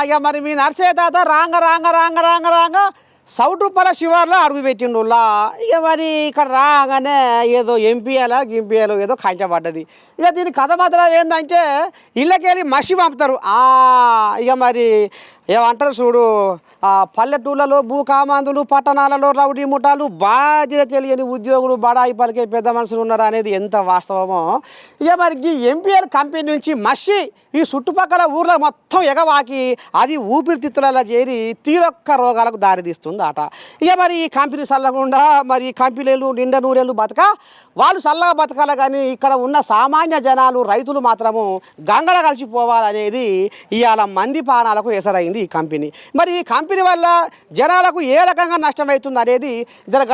ఇక మరి మీ నర్సయ్య తాత రాంగ సౌటుప్పల శివార్లో అడుగు పెట్టిండులా. ఇక మరి ఇక్కడ రాగానే ఏదో ఎంపీయాలో గింపియాలో ఏదో కంచబడ్డది. ఇక దీని కథ మాత్రం ఏంటంటే ఇళ్ళకెళ్ళి మసి పంపుతారు. ఇక మరి ఏమంటారు చూడు, పల్లెటూళ్ళలో భూకామాందులు, పట్టణాలలో రౌడీ ముఠాలు, బాధ్యత తెలియని ఉద్యోగులు, బడాయి పలికే పెద్ద మనుషులు ఉన్నారు అనేది ఎంత వాస్తవమో. ఇక మరి ఈ ఎంపీఎల్ కంపెనీ నుంచి మసి ఈ చుట్టుపక్కల ఊర్లో మొత్తం ఎగవాకి అది ఊపిరితిత్తులలో చేరి తీరొక్క రోగాలకు దారితీస్తుంది అట. ఇక మరి ఈ కంపెనీ చల్లకుండా మరి ఈ కంపెనీలు నిండా నూరేళ్ళు బతక వాళ్ళు చల్లగా బతకాలి, కానీ ఇక్కడ ఉన్న సామాన్య జనాలు రైతులు మాత్రము గంగల కలిసిపోవాలనేది ఇవాళ మంది పానాలకు ఎసరైంది ఈ కంపెనీ. మరి ఈ కంపెనీ వల్ల జనాలకు ఏ రకంగా నష్టమవుతుంది అనేది ఇద్దరు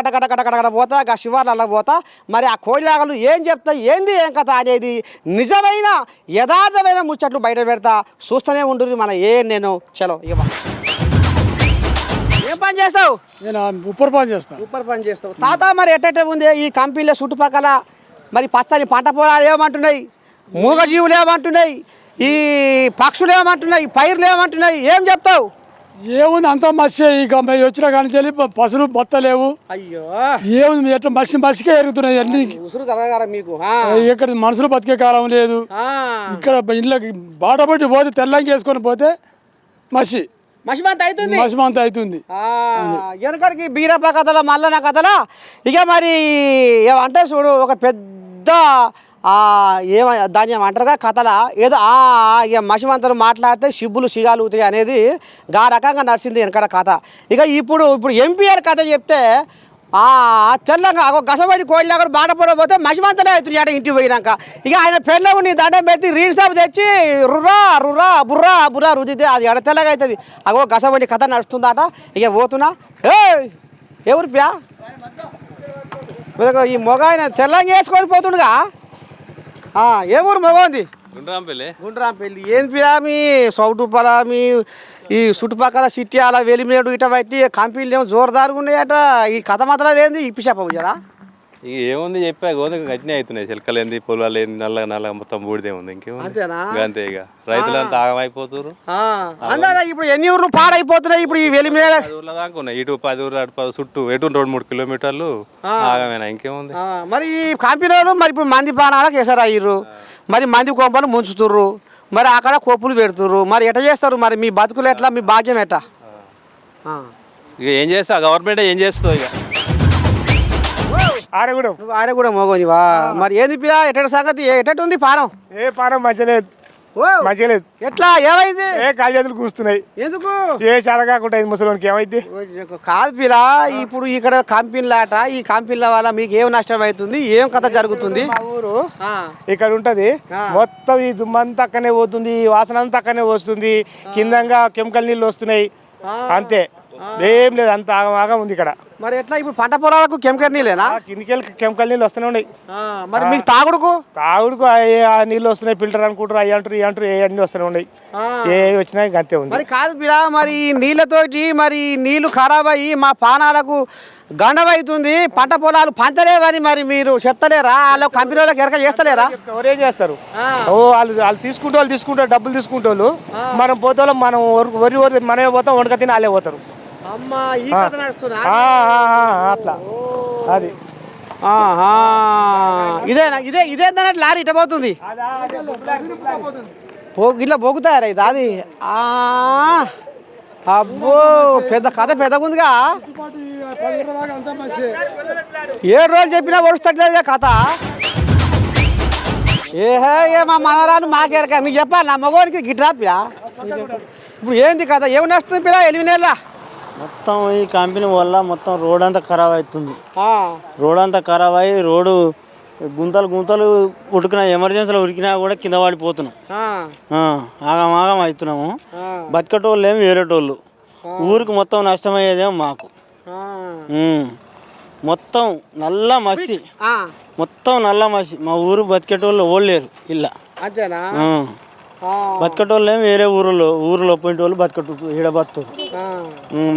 గట పోతా శివార్లలో పోతా మరి ఆ కోయిలాగలు ఏం చెప్తాయి ఏంది ఏం కథ అనేది నిజమైన యథార్థమైన ముచ్చట్లు బయట పెడతా. చూస్తూనే ఉంటుంది మన నేను చలో. ఇక ఏం పని చేస్తావు? నేను ఉప్పర్ పని చేస్తావు తాత. మరి ఎట్ట ఉంది ఈ కంపెనీలో చుట్టుపక్కల మరి పచ్చని పంట పొలాలు ఏమంటున్నాయి, మూగజీవులు ఏమంటున్నాయి, ఈ పక్షులు ఏమంటున్నాయి, పైర్లు ఏమంటున్నాయి, ఏం చెప్తావు? ఏముంది అంతా మత్స్య. ఇక వచ్చిన కానీ చెల్లి పసులు బత్తలేవు. అయ్యో ఏముంది ఎట్లా మసికే ఎరుగుతున్నాయి అన్ని. మీకు ఇక్కడ మనుషులు బతికే కాలం లేదు. ఇక్కడ ఇళ్ళకి బాట పట్టి పోతే తెల్లంగి వేసుకొని పోతే మసిమంత అవుతుంది. వెనకడికి బీరప్ప కథల మల్లన కథల ఇక మరి ఏమంటే చూడు ఒక పెద్ద దాని ఏమంటారుగా కథల ఏదో ఇక మసిమంతలు మాట్లాడితే సిబ్బులు సిగాలు ఊతాయి అనేది గా రకంగా నడిచింది వెనకడ కథ. ఇక ఇప్పుడు ఎంపీఆర్ కథ చెప్తే తెల్లంగా గసబడి కోళ్ళగా బాట పడకపోతే మసిమంతలే అవుతుంది అట ఇంటికి పోయినాక. ఇక ఆయన పెళ్ళకు నీ దండం పెట్టి రీల్ సాబ్ తెచ్చి బుర్రా రుదితే అది ఎడ తెల్లగా అవుతుంది. గసబడి కథ నడుస్తుందట. ఇక పోతున్నా ఎవరు ప్యా ఈ మొగ ఆయన తెల్లంగా వేసుకొని పోతుండగా ఏ ఊరు మగ ఉంది? గుండ్రాంపల్లి. ఏం పిరా మీ సౌటుపల మీ ఈ చుట్టుపక్కల సిటీ అలా వెలిమినేడు ఇట బట్టి కంపెనీలు ఏమో జోరుదారుగా ఉన్నాయట. ఈ కథ మాత్రం ఏంది ఇప్పి చెప్పరా? ఇక ఏముంది చెప్పా గోధుమ గట్టినే అవుతున్నాయి. చిలకలు ఏంది, పొలాలు ఏంది, నల్లగా మొత్తం బూడిదే ఉంది. ఇంకేముంది అంతే. ఇక రైతులంతా ఆగమైపోతున్నారు. ఇప్పుడు ఎన్ని ఊర్లు పాడైపోతున్నాయి ఇప్పుడు ఈ వెలిమినేడు ఊర్ల దాకా ఉన్నాయి. ఇటు 10 ఊర్లు అటు 10 చుట్టూ ఎటు 2-3 కిలోమీటర్లు ఆగమైనా. ఇంకేముంది మరి ఈ కంపెనీలు మరి ఇప్పుడు మంది బాణాలకు ఎసరయ్యారు, మరి మంది కొంపలు ముంచుతుర్రు, మరి అక్కడ కొప్పులు పెడుతుర్రు. మరి ఎట్లా చేస్తారు? మరి మీ బతుకులు ఎట్లా, మీ భాగ్యం ఎట్లా? ఇక ఏం చేస్తా, గవర్నమెంట్ ఏం చేస్తావు? ఇక ఆయన కూడా మోగోనివా? మరి ఏంది పిల్ల ఎట్ట సంగతి ఎట్టుంది పానం? ఏ పానం మంచిలేదు. ఎట్లా ఏమైంది? కాలు చేతులు కూస్తున్నాయి. ఎందుకు? ఏ చదవకుండా ముసలికి ఏమైంది? కాదు పిల్ల, ఇప్పుడు ఇక్కడ కంపెనీలాట, ఈ కంపెనీల వల్ల మీకు ఏం నష్టం అవుతుంది, ఏం కథ జరుగుతుంది? మా ఊరు ఇక్కడ ఉంటది, మొత్తం ఈ దుమ్మంతా అక్కనే పోతుంది, ఈ వాసన అంతా అక్కనే వస్తుంది, కిందంగా కెమికల్ నీళ్ళు వస్తున్నాయి. అంతే, ఏం లేదు. అంత ఆగమాగా ఉంది ఇక్కడ. మరి ఎట్లా ఇప్పుడు పంట పొలాలకు కెమికల్ నీళ్ళేనా? కిందికెళ్ళి కెమికల్ నీళ్ళు వస్తూనే ఉన్నాయి. మరి మీకు తాగుడుకు ఆ నీళ్ళు వస్తున్నాయి, ఫిల్టర్ అనుకుంటారు, అవి అంటారు, ఇవి అంటారు, అన్ని వస్తూనే ఉన్నాయి. ఏ వచ్చినా అంతే ఉంది. మరి కాదు బిరా, మరి నీళ్ళతోటి మరి నీళ్లు ఖరాబ్ అయ్యి మా పానాలకు గండవైతుంది, పంట పొలాలు పంచలేవని మరి మీరు చెప్తలేరా? వాళ్ళ కంపెనీ వాళ్ళకి ఎరక చేస్తలేరా? ఎవరేం చేస్తారు? వాళ్ళు తీసుకుంటారు, డబ్బులు తీసుకుంటోళ్ళు. మనం పోతే మనం వరి మనమే పోతాం, వండక తిని వాళ్ళే పోతారు. అట్లా అది ఇదేందన్నట్టు లారీ ఇట పోతుంది. ఇట్లా పోగుతారా ఇది? అది అబ్బో పెద్ద కథ పెద్దగా ఉందిగా. 7 రోజులు చెప్పినా వరుస్తట్లేదుగా కథ. మా మనవరాలు మాకేరక నీకు చెప్పాలి, నా మగవానికి గిట్రా పిలా. ఇప్పుడు ఏంది కథ? ఏమి నడుస్తుంది పిలా? ఎలిమినేలా మొత్తం ఈ కంపెనీ వల్ల మొత్తం రోడ్ అంతా ఖరాబ్ అవుతుంది. రోడ్ అంతా ఖరాబ్ అయ్యి రోడ్డు గుంతలు ఉడికినా, ఎమర్జెన్సీలో ఉరికినా కూడా కింద పడిపోతున్నాం. ఆగం అవుతున్నాము. బతికటోళ్ళు ఏమి వేరేటోళ్ళు. ఊరికి మొత్తం నష్టమయ్యేదేమో మాకు. మొత్తం నల్ల మసి, మా ఊరు బతికేటోళ్ళు ఓడలేరు ఇలా. బతికటోళ్ళు ఏమి వేరే ఊరిలో పోయేటోళ్ళు బతికట్టు ఈడ బతుకు.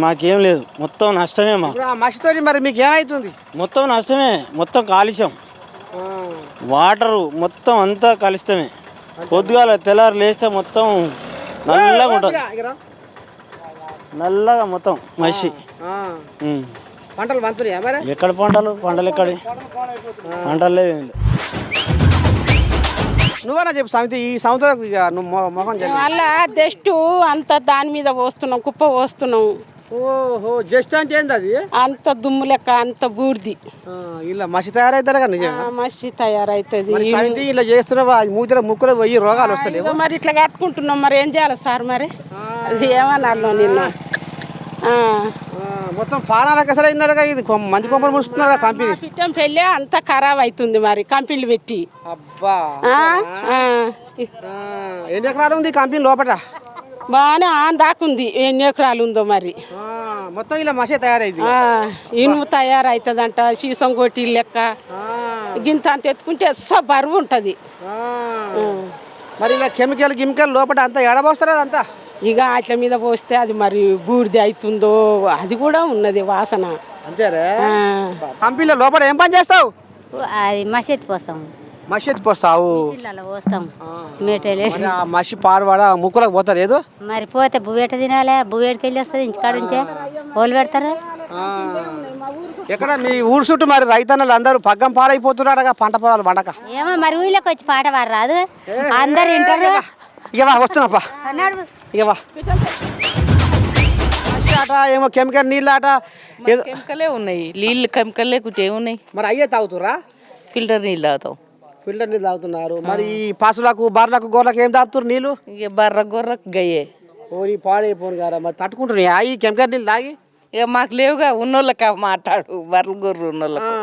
మాకేం లేదు, మొత్తం నష్టమే మాకు. మరి మీకు ఏమవుతుంది? మొత్తం నష్టమే, మొత్తం కాలుష్యం, వాటరు మొత్తం అంతా కలుస్తమే. పొద్దుగాల తెల్లారు లేస్తే మొత్తం నల్లగా ఉంటుంది. నల్లగా మొత్తం మసి. పంటలు పంతున్నాయా మరి? ఎక్కడ పంటలు ఎక్కడ పంటలు లేవు. నువ్వన్నా చెప్పు సమితి, ఈ సంవత్సరం ఇక నువ్వు మొహం మళ్ళా జస్ట్ అంత దాని మీద పోస్తున్నాం, కుప్ప పోస్తున్నాం. ఓహో, జస్ట్ అంటే ఏంది అది? అంత దుమ్ము లెక్క, అంత బూర్ది. ఇలా మసి తయారైతారు కదా నిజంగా. మసి తయారైతుంది. సమితి ఇలా చేస్తున్నావా? మూతిలో ముక్కులో పోయి రోగాలు వస్తాయి. మరి ఇట్లా కట్టుకుంటున్నాం, మరి ఏం చేయాలి సార్? మరి అది ఏమన్నారు నిన్న? మొత్తం పానాలకు అసలు అయిందట. ఇది మంచి కొమ్మలు ముడుస్తున్నారు కంపెనీ. పిట్టం పెళ్ళి అంతా ఖరాబ్ అవుతుంది మరి కంపెనీలు పెట్టి. అబ్బా, ఎన్ని ఎకరాలు ఉంది కంపెనీ లోపల? బాగానే దాకుంది. ఎన్ని ఎకరాలు ఉందో మరి. మొత్తం ఇలా మసే తయారైంది. ఇనుము తయారైతుందంట, సీసం కొట్టి లెక్క. గింత అంత ఎత్తుకుంటే బరువు ఉంటుంది. మరి ఇలా కెమికల్ లోపల అంతా ఎడబోస్తారు అదంతా. ఇక అట్ల మీద పోస్తే అది మరి బూడిది అవుతుందో, అది కూడా ఉన్నది వాసన. అంతేరే. కంపెనీలో లోపల ఏం పని చేస్తావు? అది మసెత్తి పోస్తాం. మసెత్తి పోస్తావు? పోస్తాం మెటీరియల్. మసి పాడవాడ ముక్కులకు పోతారు ఏదో. మరి పోతే బువ్వేట తినాలి, బువ్వేడికి వెళ్ళి వస్తుంది. ఇంటికాడ ఉంటే వాళ్ళు పెడతారు. ఎక్కడ మీ ఊరు చుట్టూ మరి రైతన్నలు అందరూ పగ్గం పాడైపోతున్నారగా పంట పొలాలు పండక. ఏమో మరి ఊళ్ళోకి వచ్చి పాట వారు రాదు, అందరు వింటారు. ఇక వస్తున్నాపా, ఇక ఆట ఏమో కెమికల్ నీళ్ళ ఆట ఏదో. కెమికలే ఉన్నాయి, నీళ్ళు కెమికల్ లేకుంటే ఏమున్నాయి? మరి అయ్యే తాగుతురా? ఫిల్టర్ నీళ్ళు తాగుతాం. ఫిల్టర్ నీళ్ళు తాగుతున్నారు. మరి ఈ పశువులకు బర్రెలకు గొర్రెలకు ఏం తాగుతారు నీళ్ళు? ఇక బర్ర గొర్రకు గయ్యే. ఓరి పాడైపోను కదా, మరి తట్టుకుంటున్నాయి ఈ కెమికల్ నీళ్ళు తాగి? ఇక మాకు లేవుగా, ఉన్నోళ్ళకి మాట్లాడు. బర్రెలు గొర్రెలు ఉన్నోళ్ళకి.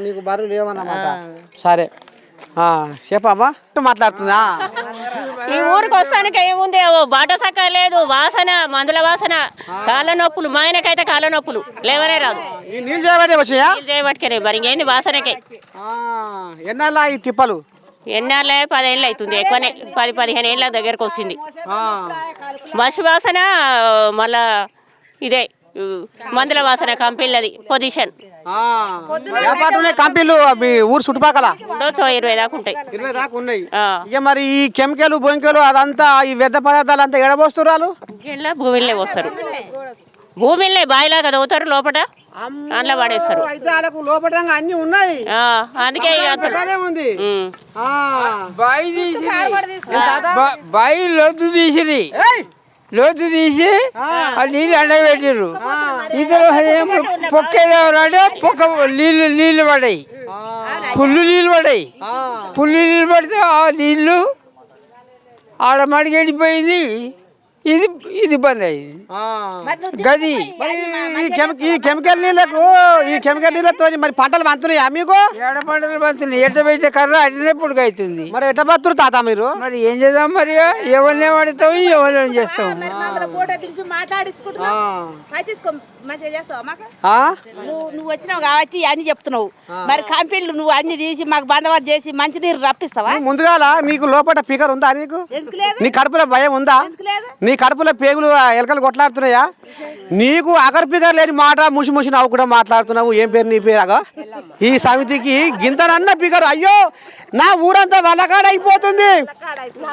నీకు బర్రెలు లేవన్నమాట. సరే చెప్పమ్మా, మాట్లాడుతుందా? ఈ ఊరికి వస్తానికి ఏముంది, బాట సక్క లేదు, వాసన మందుల వాసన, కాళ్ళ నొప్పులు. మా ఆయనకైతే కాళ్ళ నొప్పులు లేవనే రాదు. నీళ్ళు చేయబట్టే వచ్చాయా? చేయబట్టుకనే మరి ఇంకేంది వాసనకే. ఎన్నాళ్ళ ఈ తిప్పలు? ఎన్నాళ్ళే 10 ఏళ్ళు అవుతుంది, ఎక్కువనే 10-15 ఏళ్ళ దగ్గరకు వచ్చింది. బస్సు వాసన, మళ్ళా ఇదే మందుల వాసన. కంపెనీలది పొజిషన్ కంపెనీలు మీ ఊరు చుట్టుపక్కల 20 దాకా ఉంటాయి. 20 దాకా ఉన్నాయి. ఇక మరి ఈ కెమికల్ బొంకెలు అదంతా ఈ వ్యర్థ పదార్థాలు అంతా ఎడబోస్తున్నారు. భూమిలో వస్తారు, భూమిలో బాయిలాగా దవ్వుతారు, లోపల అందులో పడేస్తారు. లోపల అన్ని ఉన్నాయి, అందుకే ఉంది. బాయి లోతు తీసి ఆ నీళ్ళు ఎండబెట్టారు. ఇతరు పొక్కేదేవరంటే నీళ్ళు పడాయి, పుల్లు నీళ్ళు పడితే ఆ నీళ్ళు ఆడ మడికి ఎండిపోయింది. ఇది బంద్ అయింది గది. ఈ కెమికల్ నీళ్ళతో మరి పంటలు పంతున్నాయా మీకు? ఏడ పంటలు పంతున్నాయి. ఎట్ట పెడితే కర్ర అడినప్పుడు అవుతుంది. మరి ఎట్ట పత్తురు తాత మీరు? మరి ఏం చేద్దాం? మరి ఎవరిని పడతాం, ఎవరిని చేస్తాం? నువ్వు వచ్చినావు కాబట్టి అన్ని చెప్తున్నావు. మరి కంపెనీలు నువ్వు అన్ని తీసి మాకు బందోబస్తు చేసి మంచి నీరు రప్పిస్తావా? ముందుగాల నీకు లోపల పికర్ ఉందా? నీ కడుపులో భయం ఉందా? నీ కడుపులో పేగులు ఎలకలు కొట్లాడుతున్నాయా? నీకు అగర్ పికర్ లేని మాట ముసి నవ్వు కూడా మాట్లాడుతున్నావు. ఏం పేరు నీ పేరు? ఈ సమితికి గింతనన్న పికర్. అయ్యో, నా ఊరంతా వల్లకాడ అయిపోతుంది,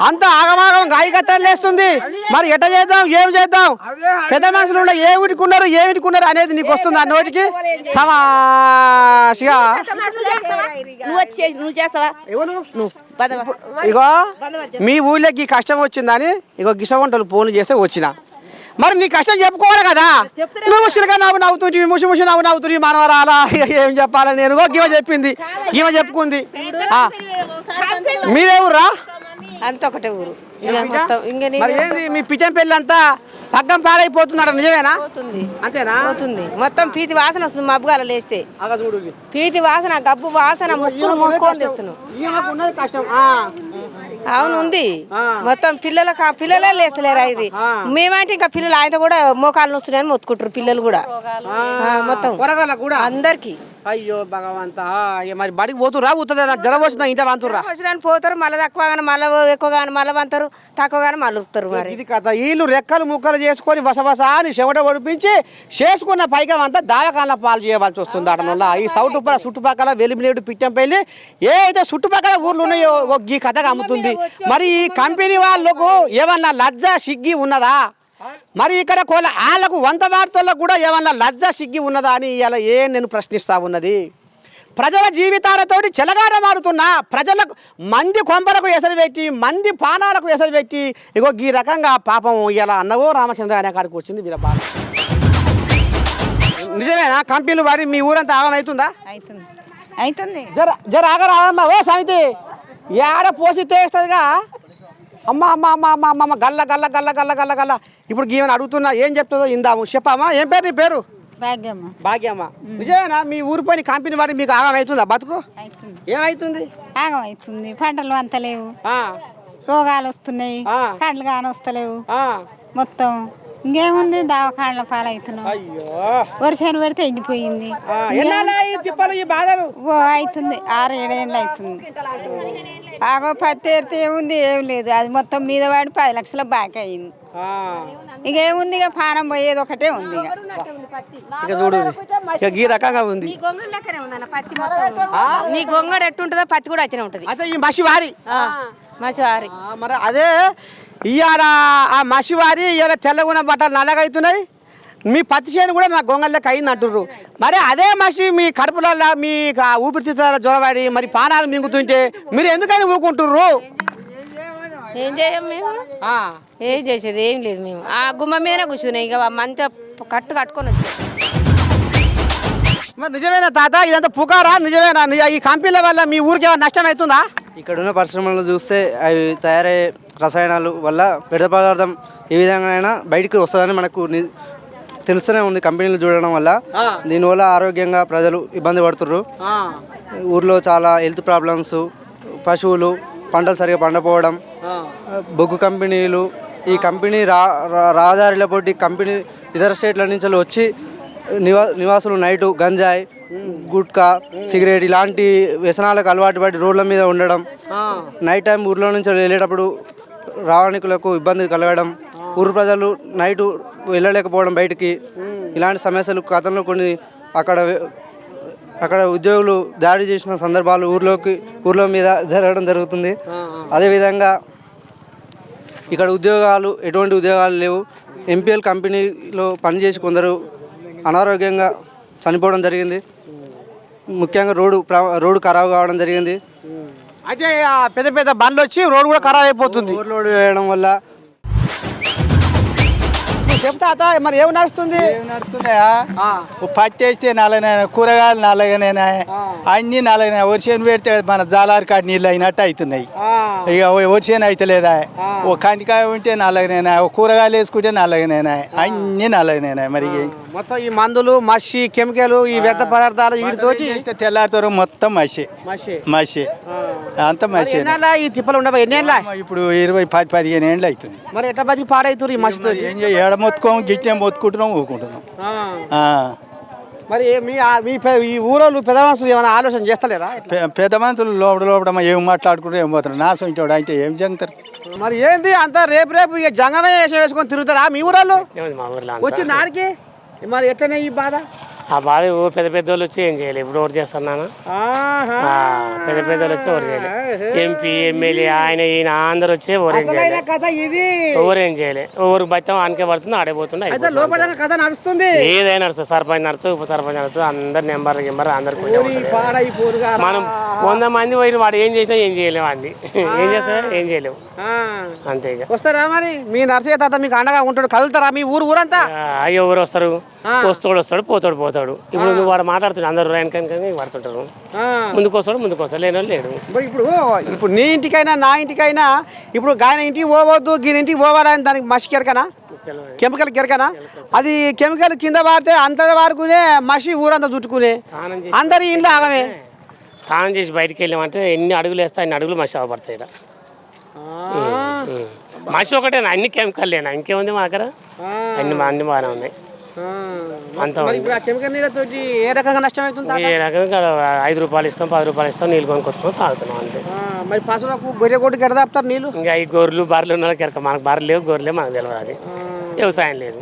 అంత ఆగమాగం గాయకత్తలు లేస్తుంది. మరి ఎట్ట చేద్దాం, ఏం చేద్దాం? పెద్ద మనుషులు ఉండే ఏమిటికున్నారు అనేది నీకు వస్తుంది ఆ నోటికి? తమాషగా నువ్వు చేస్తావా? ఇగో మీ ఊళ్ళోకి కష్టం వచ్చిందని ఇగో గిసవంటలు ఫోన్ చేస్తే వచ్చిన. మరి నీ కష్టం చెప్పుకోవాలి కదా. నువ్వు ముసిలుగా నవ్వుతుంది, ముసి నవ్వుతుంది మనవరాలా. ఏం చెప్పాలి నేను? గివ చెప్పింది, గివ చెప్పుకుంది. మీదే ఊర్రా? అంత ఒకటే ఊరు. మరి ఏంది మీ పిచ్చం పెళ్ళి అంతా పగ్గం పాడైపోతున్నాడు, నిజమేనా? అంతేనా? పోతుంది మొత్తం. పీతి వాసన వస్తుంది మబ్బుగాల లేస్తే. పీతి వాసన, గబ్బు వాసన, ముక్కులు మూసుకొని తెస్తున్నావు. అవును ఉంది మొత్తం. పిల్లలే లేస్తలేరా? ఇది మేమంటే ఇంకా పిల్లలు ఆయన కూడా మోకాలు నొస్తున్నాయని మొత్తుకుంటారు పిల్లలు కూడా మొత్తం అందరికి. అయ్యో భగవంతా, మరి బడికి పోతురా? జ్వరం వచ్చిందా ఇంట వంతురా? వచ్చిన పోతారు, మళ్ళీ తక్కువ కానీ మళ్ళీ ఎక్కువ కానీ మళ్ళీ వంతారు, తక్కువ కానీ మళ్ళీ ఉరుకుతారు. మరి ఇది కథ. వీళ్ళు రెక్కలు ముక్కలు చేసుకొని బసబస అని చెమట ఒడిపించి చేసుకున్న పైగా అంతా దావకాల పాలు చేయవలసి వస్తుంది. అటనల్ల ఈ చుట్టుపక్కల వెలిమినేడు పిచ్చంపల్లి ఏ అయితే చుట్టుపక్కల ఊర్లు ఉన్నాయో ఈ కథగా అమ్ముతుంది. మరి ఈ కంపెనీ వాళ్ళకు ఏమన్నా లజ్జ సిగ్గి ఉన్నదా? మరి ఇక్కడ వాళ్ళకు వంత వార్తలకు కూడా ఏమన్నా లజ్జ సిగ్గి ఉన్నదా అని ఇలా నేను ప్రశ్నిస్తా ఉన్నది. ప్రజల జీవితాలతోటి చెలగాటమాడుతున్న ప్రజలకు మంది కొంపలకు ఎసరు పెట్టి మంది పానాలకు ఎసరు పెట్టి ఇగో ఈ రకంగా పాపం ఇలా అన్నవో రామచంద్ర అనే కాడికి వచ్చింది వీళ్ళ బాధ. నిజమేనా కంపెనీలు వారి మీ ఊరంతా ఆగమవుతుందా? అవుతుంది జర జర ఆగరాదమ్మా ఓ సమితి ఏడ పోసి తేస్తుందిగా. అమ్మ అమ్మ అమ్మ అమ్మ అమ్మ అమ్మ గల్ల గల్ల గల్ల గల్ల గల్ల గల్ల. ఇప్పుడు గీవని అడుగుతున్నా ఏం చెప్తుందో ఇందాము చెప్పమ్మా. ఏం పేరు నీ పేరు? భాగ్యమ్మ. భాగ్యమ్మ. నిజమేనా మీ ఊరు పోయి కంపెనీ వాడి మీకు ఆగం అవుతుందా బతుకు? ఏమవుతుంది? ఆగం అవుతుంది, పంటలు అంత లేవు, రోగాలు వస్తున్నాయి, కళ్ళు కాని వస్తలేవు, మొత్తం ఇంకేముంది దవాఖానల పాలవుతున్నాం. వర్షాలు పెడితే ఎండిపోయింది. ఓ అవుతుంది 6-7 ఏళ్ళు అవుతుంది. ఆగో పత్తి ఏరితే ఏముంది, ఏం లేదు, అది మొత్తం మీద వాడి 10 లక్షల బాకీ అయింది. ఇక ఏముంది, ఇక పానం పోయేది ఒకటే ఉంది. ఇక చూడు ఇక ఈ రకంగా ఉంది. నీ గొంగడ ఎట్టుంటుందో పత్తి కూడా అట్లనే ఉంటుంది. అయితే ఈ మసివారి మసివారి మరి అదే ఇవాళ ఆ మసివారి ఇవాళ తెల్లగున్న బట్టలు నల్లగా అవుతున్నాయి. మీ పత్తి చేను కూడా నా గొంగళ్ళకి అయింది అంటుర్రు. మరి అదే మసి మీ కడుపులలో మీ ఊపిరితిత్తుల జ్వరవాడి మరి పానాలు మింగుతుంటే మీరు ఎందుకని ఊకుంటుర్రు? ఏం చేయం మేము, ఏం చేసేది ఏం లేదు. మేము ఆ గుమ్మ మీదనే కూర్చున్నాయి, ఇక మంచిగా కట్టుకొని వచ్చాం. మరి నిజమేనా తాత ఇదంతా పుకారా? నిజమేనా? ఈ కంపెనీల వల్ల మీ ఊరికి ఏమైనా నష్టం అవుతుందా? ఇక్కడ ఉన్న పరిశ్రమలు చూస్తే అవి తయారయ్యే రసాయనాలు వల్ల వ్యర్థ పదార్థం ఏ విధంగా బయటికి వస్తుందని మనకు తెలుస్తూనే ఉంది కంపెనీలు చూడడం వల్ల. దీనివల్ల ఆరోగ్యంగా ప్రజలు ఇబ్బంది పడుతుర్రు. ఊర్లో చాలా హెల్త్ ప్రాబ్లమ్స్, పశువులు పంటలు సరిగా పండపోవడం, బొగ్గు కంపెనీలు, ఈ కంపెనీ రహదారిలో పోటీ కంపెనీ ఇతర స్టేట్ల నుంచి వచ్చి నివాసులు నైటు గంజాయి, గుట్కా, సిగరెట్ ఇలాంటి వ్యసనాలకు అలవాటు పడి రోడ్ల మీద ఉండడం, నైట్ టైం ఊర్లో నుంచి వెళ్ళేటప్పుడు రవాణికులకు ఇబ్బంది కలగడం, ఊరు ప్రజలు నైటు వెళ్ళలేకపోవడం బయటికి, ఇలాంటి సమస్యలు గతంలో కొన్ని అక్కడ ఉద్యోగులు దాడి చేసిన సందర్భాలు ఊర్లో మీద జరగడం జరుగుతుంది. అదేవిధంగా ఇక్కడ ఎటువంటి ఉద్యోగాలు లేవు. ఎంపీఎల్ కంపెనీలో పనిచేసి కొందరు అనారోగ్యంగా చనిపోవడం జరిగింది. ముఖ్యంగా రోడ్డు ఖరాబ్ కావడం జరిగింది. అయితే పెద్ద పెద్ద బండ్లు వచ్చి రోడ్డు కూడా ఖరాబ్ అయిపోతుంది ఓవర్లోడ్ వేయడం వల్ల. చెప్తా మరి ఏమి నడుస్తుంది? పత్తి వేస్తే నల్లగనే, కూరగాయలు నల్లగనేనా, అన్ని నల్లగనే. వరిసేను పెడితే మన జాలారి కాడి నీళ్ళు అయినట్టు అవుతున్నాయి. ఇక వరిసేను అవుతలేదా, ఓ కందికాయ ఉంటే నల్లగనేనా, ఓ కూరగాయలు వేసుకుంటే నల్లగనేనా, అన్ని నల్లగనేనా. మరి మొత్తం ఈ మందులు మసి కెమికల్ ఈ వ్యర్థ పదార్థాలు వీటితోటి తెల్లారితో మొత్తం మసి అంత మసి. ఈ తిప్పలు ఉండవు ఎన్నేళ్ళ? ఇప్పుడు 20-15 ఏళ్ళు అవుతుంది. మరి ఎట్లా బతికి పాడవుతారు ఈ మసితో? ఏం ఏడ మొత్తుకోం, గిట్టే మొత్తుకుంటున్నాం, ఊరుకుంటున్నాం. మరి ఈ ఊరోళ్ళు పెద్ద మనుషులు ఏమైనా ఆలోచన చేస్తలేరా? పెద్ద మనుషులు లోపల ఏం మాట్లాడుకుంటారు, ఏం పోతారు, నాశం ఇంటాడు అంటే ఏం జంగుతారు. మరి ఏంది అంతా రేపు ఇక జంగమే వేసుకొని తిరుగుతారా మీ ఊరోళ్ళు? వచ్చింది ఆడికి మరి ఎట్లనే ఈ బాధ? ఆ బాధ పెద్ద పెద్దోళ్ళు వచ్చి ఏం చేయలేదు. ఇప్పుడు ఎవరు చేస్తున్నాను, పెద్ద పెద్దోళ్ళు వచ్చి ఎవరు చేయలేదు. ఎంపీ ఎమ్మెల్యే ఆయన ఈయన అందరు వచ్చి ఎవరేం చేయలేదు. ఎవరేం చేయలేదు. ఎవరికి బతం ఆనకే పడుతుంది, ఆడైపోతుంది. ఏదైనా నడుస్తుంది, సర్పంచ్ నడుస్తుంది, ఉప సర్పంచ్ నడుస్తుంది, అందరు నెంబర్ అందరికి మనం 100 మంది పోయిన వాడు ఏం చేసినా ఏం చేయలేము. అంది ఏం చేస్తా ఏం చేయలేవు, అంతే. ఇక వస్తారా మరి మీ నర్సయ్య తాత మీకు అండగా ఉంటాడు, కదులుతారా మీ ఊరంతా? ఎవరు వస్తారు, వస్తాడు పోతాడు. ఇప్పుడు నువ్వు వాడు మాట్లాడుతున్నాడు, అందరూ వెనకని పడుతుంటారు. ముందుకు వస్తాడు లేని లేడు. ఇప్పుడు నీ ఇంటికైనా నా ఇంటికైనా ఇప్పుడు గాయన ఇంటికి పోవద్దు గీని ఇంటికి పోవాలని దానికి మసి కెరకనా, కెమికల్ కెరకనా? అది కెమికల్ కింద వాడితే అంతటి వాడుకునే మసి ఊరంతా చుట్టుకునే అందరి ఇంట్లో ఆగమే. స్నానం చేసి బయటికి వెళ్ళామంటే ఎన్ని అడుగులు వేస్తా అన్ని అడుగులు మసి అవపడతాయి. మసి ఒకటేనా, అన్ని కెమికల్ లేనా, ఇంకేముంది మా దగ్గర? అన్ని బాగానే ఉన్నాయి. అంత ఏ రకంగా నష్టం అవుతుంది? ఏ రకంగా 5 రూపాయలు ఇస్తాం, 10 రూపాయలు ఇస్తాం, నీళ్ళు కొనుక్కొచ్చుకొని తాగుతున్నాం అంతే. మరి పశువులకు గొర్రె కొట్టి కెరదాపుతారు నీళ్ళు? ఇంకా ఈ గొర్రెలు బర్రెలు ఉన్న కెరక, మనకు బర్రెలు లేవు, గొర్రెలే మనకు తెలియదు. అది వ్యవసాయం లేదు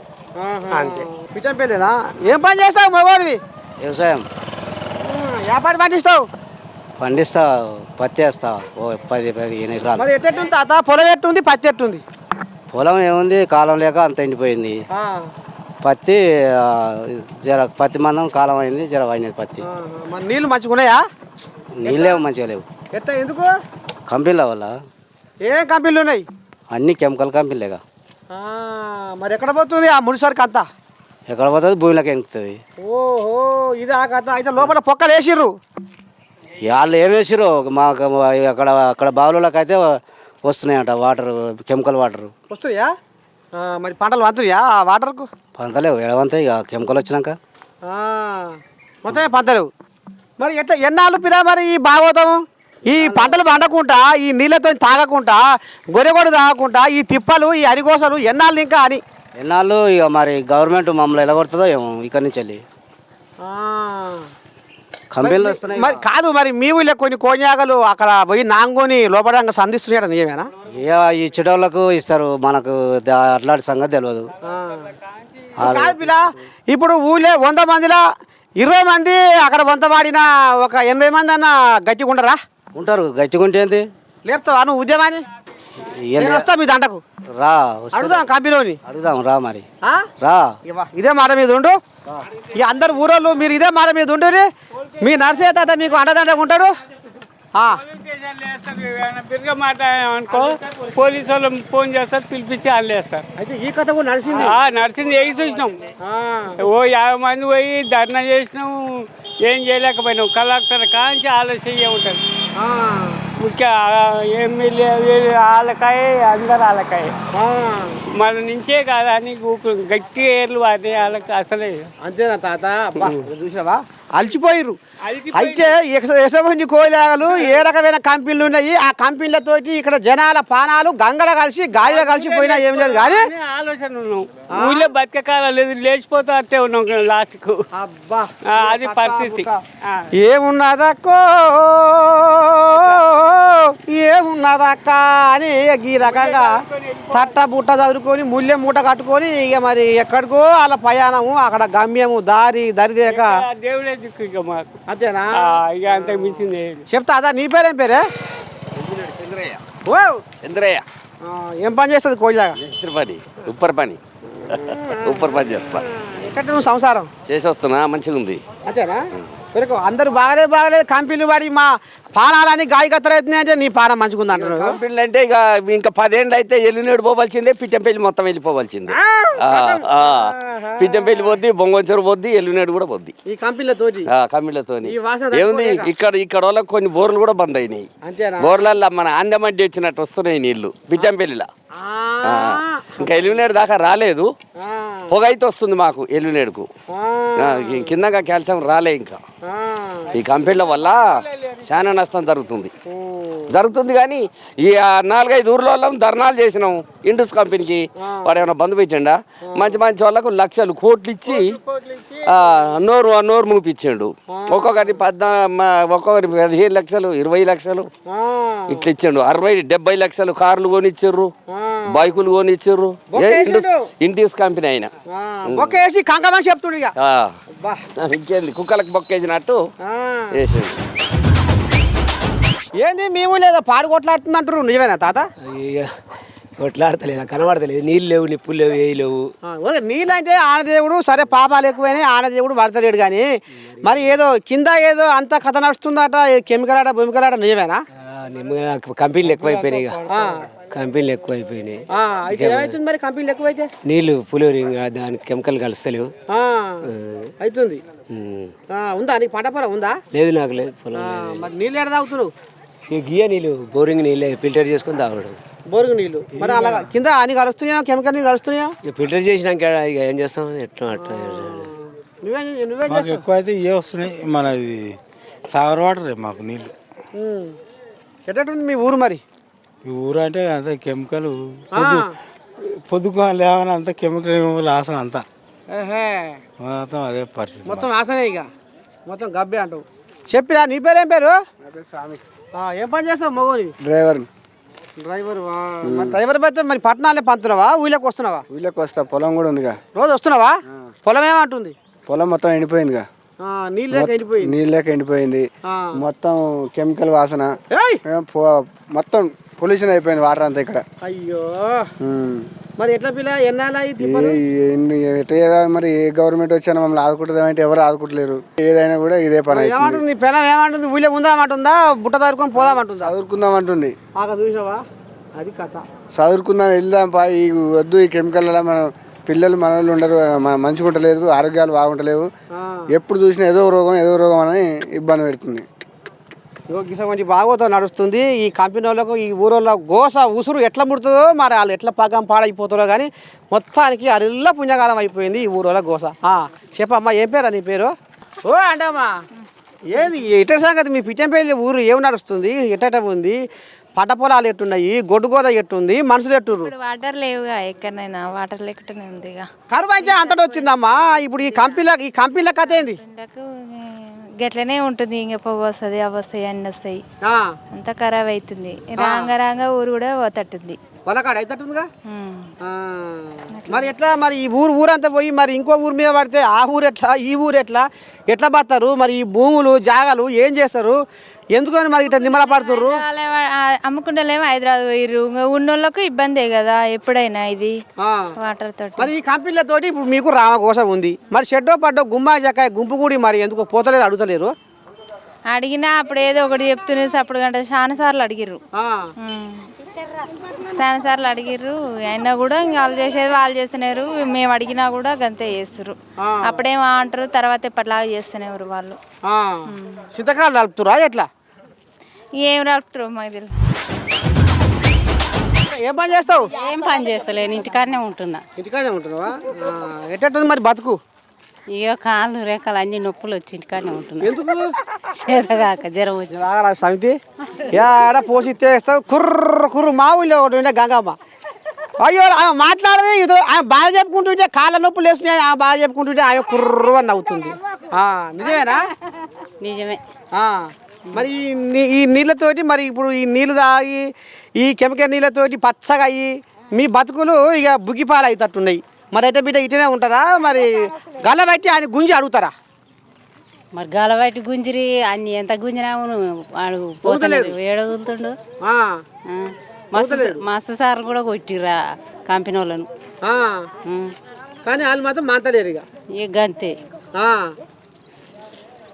అంతే. పిచ్చంపేలేదా? ఏం పని చేస్తావు మగవాడివి? వ్యవసాయం. వ్యాపారం పండిస్తావు? పండిస్తా, పత్తి వేస్తా, 10-15 ఎకరాలు. మరి ఎట్టుంది తాత? పొలం ఎట్టుంది, పత్తి ఎట్టుంది? పొలం ఏముంది, కాలం లేక అంత ఎండిపోయింది. పత్తి పత్తి మందం కాలం అయింది, జర అయినది పత్తి. మరి నీళ్ళు మంచిగా ఉన్నాయా? నీళ్ళేమో మంచిగా లేవు. ఎట్లా ఎందుకు? కంపెనీల వల్ల. ఏమేం కంపెనీలు ఉన్నాయి? అన్ని కెమికల్ కంపెనీలేగా. మరి ఎక్కడ పోతుంది ఆ ముడిసరికి అంతా? ఎక్కడ పోతుంది? భూమిలోకి ఎక్కుతుంది. ఓహో, ఇది ఆ కథ. అయితే లోపల పొక్కలు వేసిర్రు. వాళ్ళు ఏం వేసిర్రు మాకు అక్కడ అక్కడ బావులకి అయితే వస్తున్నాయంట వాటర్, కెమికల్ వాటర్ వస్తున్నాయా? మరి పంటలు వంతుయా ఆ వాటర్కు? పంతలేవు, ఎడవంతాయి ఇక కెమికల్ వచ్చినాక. మొత్తమే పంతలేవు. మరి ఎట్లా ఎన్నాళ్ళు పిల్ల మరి ఈ భాగవతం? ఈ పంటలు పండకుండా, ఈ నీళ్ళతో తాగకుండా, గొర్రెగొడ్డు తాగకుండా, ఈ తిప్పలు, ఈ అరిగోసలు ఎన్నాళ్ళు ఇంకా అని? ఎన్నాళ్ళు ఇక మరి గవర్నమెంట్ మమ్మల్ని ఎలగొడుతుందో ఏమో ఇక్కడి నుంచి వెళ్ళి కంపెనీలు వస్తున్నాయి. మరి కాదు, మరి మీ ఊళ్ళో కొన్ని కోన్యాగలు అక్కడ పోయి నాంగోని లోపడంగా సంధిస్తున్నాయట, నిజమేనా? ఇక ఇచ్చేటోళ్ళకు ఇస్తారు, మనకు అట్లాంటి సంగతి తెలియదు. కాదు పిల్ల, ఇప్పుడు ఊళ్ళో 100 మందిలో 20 మంది అక్కడ వంత వాడిన ఒక 80 మంది అన్న గట్టిగా ఉండరా? ఉంటారు. గట్టిగుంటే ఏంది? లేపుతావా నువ్వు ఉద్యమాన్ని? వస్తా మీ దండకు రా, అడుగుదాం కంపెనీలోని. అడుగుదాం రా, మరి రా. ఇదే మాట మీద ఉండు. ఇక అందరు ఊరోళ్ళు మీరు ఇదే మాట మీద ఉండు. మీ నర్సే తాత మీకు అండదండగా ఉంటాడు. బిర్గా మాట అనుకో, పోలీసు వాళ్ళు ఫోన్ చేస్తారు, పిలిపించి వాళ్ళేస్తారు. అయితే ఈ కథ కూడా నడిచింది. నడిచింది, వేసి చూసినాం. ఓ 50 మంది పోయి ధర్నా చేసినాం, ఏం చేయలేకపోయినాం. కలెక్టర్ కాంచి ఆలోచన ఉంటుంది. ముఖ్య ఎమ్మెల్యే వాళ్ళకాయ, అందరు వాళ్ళకాయ. మన నుంచే కాదా అని గట్టి ఏర్లు వాడి వాళ్ళకి అసలే. అంతేనా తాత? చూసావా, అలసిపోయిర్రు. అయితే యశోభంజి కోయిలాగలు ఏ రకమైన కంపెనీలు ఉన్నాయి, ఆ కంపెనీలతోటి ఇక్కడ జనాల పానాలు గంగలో కలిసి గాలిలో కలిసిపోయినా ఏం లేదు. కానీ ఆలోచన ఉన్నాం, ఊళ్ళో బతకకాల లేదు, లేచిపోతా అట్టే ఉన్నాం లాస్ట్కు. అబ్బా, అది పరిస్థితి. ఏమున్నదక్కో ఏమున్నదక్క అని ఈ రకంగా తట్ట బుట్ట చదువుకొని ముల్లె మూట కట్టుకొని ఇక మరి ఎక్కడికో వాళ్ళ ప్రయాణము, అక్కడ గమ్యము దారి దరిదేక దేవుడే దిక్కు ఇక మాకు. అంతేనా? ఇక అంతకు మించింది చెప్తా. అదా నీ పేరేం పేరే? చంద్రయ్య. ఓ చంద్రయ్య. ఏం పని చేస్తుంది కోయిలాగా? పని, ఉప్పర్ పని. ఉప్పర్ పని చేస్తా. ఎక్కడ నువ్వు సంసారం చేసి వస్తున్నా, మంచిగా ఉంది. అంతేనా? అందరు బాగలేదు కంపెనీలు వాడి మా పానాలని గాయకత్తలు అవుతున్నాయి అంటే నీ పానం మంచిగా ఉంది అంటారు. కంపెనీలు అంటే ఇక ఇంకా 10 ఏళ్ళు అయితే ఎల్లునేడు పోవాల్సిందే, పిట్టంపల్లి మొత్తం వెళ్ళిపోవాల్సిందే. పిట్టంపల్లి పోద్ది, బొంగొంచరు పోద్ది, ఎల్లునేడు కూడా పోద్ది ఈ కంపెనీలతోటి. ఏముంది ఇక్కడ వాళ్ళకి కొన్ని బోర్లు కూడా బంద్ అయినాయి. బోర్లల్లో మన ఆందమడ్డి వచ్చినట్టు వస్తున్నాయి నీళ్లు పిట్టంపల్లిలో. ఇంకా ఎల్లునేడు దాకా రాలేదు, పొగ అయితే వస్తుంది మాకు ఎల్లునేడుకు. కిందగా కాల్షియం రాలే. ఇంకా ఈ కంపెనీల వల్ల చాలా నష్టం జరుగుతుంది. కానీ ఈ 4-5 ఊర్లలో ధర్నాలు చేసినాం ఇండస్ కంపెనీకి. వాడు ఏమైనా బంద్ పెట్టిండా? మంచి వాళ్ళకు లక్షలు కోట్లు ఇచ్చి నోరు మూపించాడు. ఒక్కొక్కటి 15 లక్షలు 20 లక్షలు ఇట్లా ఇచ్చాడు. 60-70 లక్షలు కార్లు కొనిచ్చారు, బైకులు కొనిచ్చారు. ఇండస్ కంపెనీ అయినా చెప్తుండే ఇంకేంది, కుక్కలకు బొక్కేసినట్టు వేసాడు. ఏంది మేము లేదా పాడు కొట్లాడుతుంది అంటారు, నిజమేనా తాత? కొట్లాడతలేదు, కనబడతలేదు. నీళ్ళు లేవు, నిప్పులు లేవు, ఏ లేవు. నీళ్ళు అంటే ఆనదేవుడు సరే, పాపాలు ఎక్కువైనా ఆనదేవుడు పడతలేడు. కానీ మరి ఏదో కింద ఏదో అంత కథ నడుస్తుందట, కెమికల్ ఆట భూమికల్ ఆట, నిజమేనా? కంపెనీలు ఎక్కువైపోయినాయి, కంపెనీలు ఎక్కువైపోయినాయి. మరి కంపెనీలు ఎక్కువైతే నీళ్ళు పులిహోరింగ్ దానికి కెమికల్ కలుస్తలేవు అవుతుంది. ఉందా నీకు పంట పొలం ఉందా? లేదు, నాకు లేదు పొలం. మరి నీళ్ళు ఎక్కడ తాగుతున్నావు? గియ్య నీళ్ళు, బోరింగ్ నీళ్ళు ఫిల్టర్ చేసుకుని తాగడం. బోరింగ్ నీళ్ళు మరి అలా కింద అన్ని కలుస్తున్నాయా, కెమికల్ నీళ్ళు కలుస్తున్నాయా? ఫిల్టర్ చేసినాక ఇక ఏం చేస్తాం, ఎట్లా అట్లా. మాకు ఎక్కువ అయితే ఏ వస్తున్నాయి, మన సాగర్ వాటర్ మాకు నీళ్ళు. ఎట్టుంది మీ ఊరు? మరి ఈ ఊరు అంటే అంత కెమికల్, పొద్దుగా లేవని అంత కెమికల్ ఆసన అంతా మొత్తం అదే పరిస్థితి. మొత్తం ఆసనే, ఇక మొత్తం గబ్బే అంటావు. చెప్పిరా నీ పేరేం పేరు? స్వామి. ఏం పని చేస్తావు? మగోని డ్రైవర్. డ్రైవర్ అయితే మరి పట్టణాలే పంతున్నావా, ఊళ్ళకి వస్తున్నావా? ఊళ్ళకి వస్తా, పొలం కూడా ఉందిగా. రోజు వస్తున్నావా? పొలం ఏమంటుంది? పొలం మొత్తం ఎండిపోయిందిగా, నీళ్ళకి ఎండిపోయింది. మొత్తం కెమికల్ వాసన, మొత్తం పొల్యూషన్ అయిపోయింది వాటర్ అంతా ఇక్కడ. అయ్యో మరి ఎట్లా పిల్ల ఎన్నాళ్ళ మరి ఏ గవర్నమెంట్ వచ్చినా మమ్మల్ని ఆదుకుంటుందంటే ఎవరు ఆదుకుంటలేరు. ఏదైనా కూడా ఇదే పని. ఏమంటుంది నీ పిల్ల ఏమంటుంది? ఊళ్ళో ఉందామంటుందా బుట్ట దారుకొని పోదామంటుందా? చదువుకుందాం అంటుంది. చూసావా అది కథ. చదువుకుందాం వెళ్దాం పా, ఈ వద్దు ఈ కెమికల్ మనం పిల్లలు మన వాళ్ళు ఉండరు, మంచిగా ఉండలేదు, ఆరోగ్యాలు బాగుంటలేవు, ఎప్పుడు చూసినా ఏదో రోగం అని ఇబ్బంది పెడుతుంది. కొంచెం బాగోతో నడుస్తుంది ఈ కంపెనీ వాళ్ళకు. ఈ ఊరోళ్ళ గోస ఉసురు ఎట్లా ముడుతుందో మరి వాళ్ళు ఎట్లా పగం పాడైపోతారో కానీ మొత్తానికి అరిల్లా పుణ్యకాలం అయిపోయింది ఈ ఊరోళ్ళ గోస. చెప్పమ్మా ఏం పేరా నీ పేరు? ఓ అంటమ్మా ఏంది ఎట్ట సంగతి? మీ పిచ్చంపల్లి ఊరు ఏం నడుస్తుంది? ఎట్ట ఉంది? పంట పొలాలు ఎట్టున్నాయి? గొడ్డు గోద ఎట్టుంది? మనుషులు ఎట్టుర్రు? వాటర్ లేవుగా, ఎక్కడైనా వాటర్ లేకుండానే ఉంది. కరువు అయితే అంతటి వచ్చిందమ్మా. ఇప్పుడు ఈ కంపెనీల కథ ఏంది? గట్లనే ఉంటుంది. ఇంకా పొగ వస్తుంది, అవి వస్తాయి, అన్నీ వస్తాయి, అంతా ఖరాబ్ అవుతుంది. రాంగ ఊరు కూడా పోతట్టుంది. వలకాడ అవుతుందిగా. మరి ఎట్లా మరి ఈ ఊరంతా పోయి మరి ఇంకో ఊరు మీద పడితే ఆ ఊరు ఎట్లా, ఈ ఊరు ఎట్లా బతారు? మరి ఈ భూములు జాగాలు ఏం చేస్తారు? ఎందుకని మరి ఇట్లా నిమ్మల పడుతుర్రు? అమ్ముకుంటలేమో హైదరాబాద్ పోయిర్రు. ఉన్నోళ్ళకు ఇబ్బందే కదా ఎప్పుడైనా ఇది వాటర్ తోటి. మరి ఈ కంపెనీలతోటి ఇప్పుడు మీకు రామకోస ఉంది. మరి షెడ్డో పడ్డో గుమ్మా జకాయ గుంపు కూడి మరి ఎందుకు పోతలేదు అడుగుతలేరు? అడిగినా అప్పుడు ఏదో ఒకటి చెప్తున్నారు. అప్పుడు గంట చాలా సార్లు అడిగిర్రు, అయినా కూడా ఇంకా వాళ్ళు చేసేది వాళ్ళు చేస్తున్నారు. మేము అడిగినా కూడా గంతే చేస్తారు. అప్పుడేమో అంటారు, తర్వాత ఎప్పటిలాగా చేస్తున్నారు వాళ్ళు. శీతకాలు నలుపుతురా ఎట్లా? ఏం నలుపుతారు మాకు తెలియదు. ఏం పని చేస్తావు? ఏం పని చేస్తలేను, ఇంటికాడనే ఉంటున్నా. ఇంటికాడనే ఉంటున్నావా? ఎట్టుంది మరి బతుకు? ఇక కాళ్ళు రేఖలు అన్ని నొప్పులు వచ్చి ఇంటికాడనే ఉంటున్నా. ఎందుకు? చేతగాక జ్వరం వచ్చి. సమితి ఏడ పోసి ఇస్తేస్తావు కుర్రు మా ఊళ్ళో ఒకటి ఉండే గంగమ్మ. అయ్యో ఆమె మాట్లాడదు, ఇదో ఆమె బాధ చెప్పుకుంటుంటే కాళ్ళ నొప్పులు వేస్తున్నాయి. ఆమె బాధ చెప్పుకుంటుంటే ఆమె కుర్రు అని నవ్వుతుంది. నిజమేనా? నిజమే. మరి ఈ నీళ్ళతోటి మరి ఇప్పుడు ఈ నీళ్ళు తాగి ఈ కెమికల్ నీళ్ళతోటి పచ్చగా అయ్యి మీ బతుకులు ఇక బుగ్గిపాలు అవుతట్టున్నాయి. మరి ఎట్ట బిడ్డ ఇటనే ఉంటారా? మరి గల బట్టి ఆయన గుంజి అడుగుతారా? మరి గల బట్టి గుంజిరి అన్ని ఎంత గుంజినా వాడు పోతలేడు, ఏడగుతుండు. మస్తు సార్ కూడా కొట్టిరా కంపెనీ వాళ్ళను. కానీ వాళ్ళు మాత్రం మాట్లాడలేరు ఇక గంతే.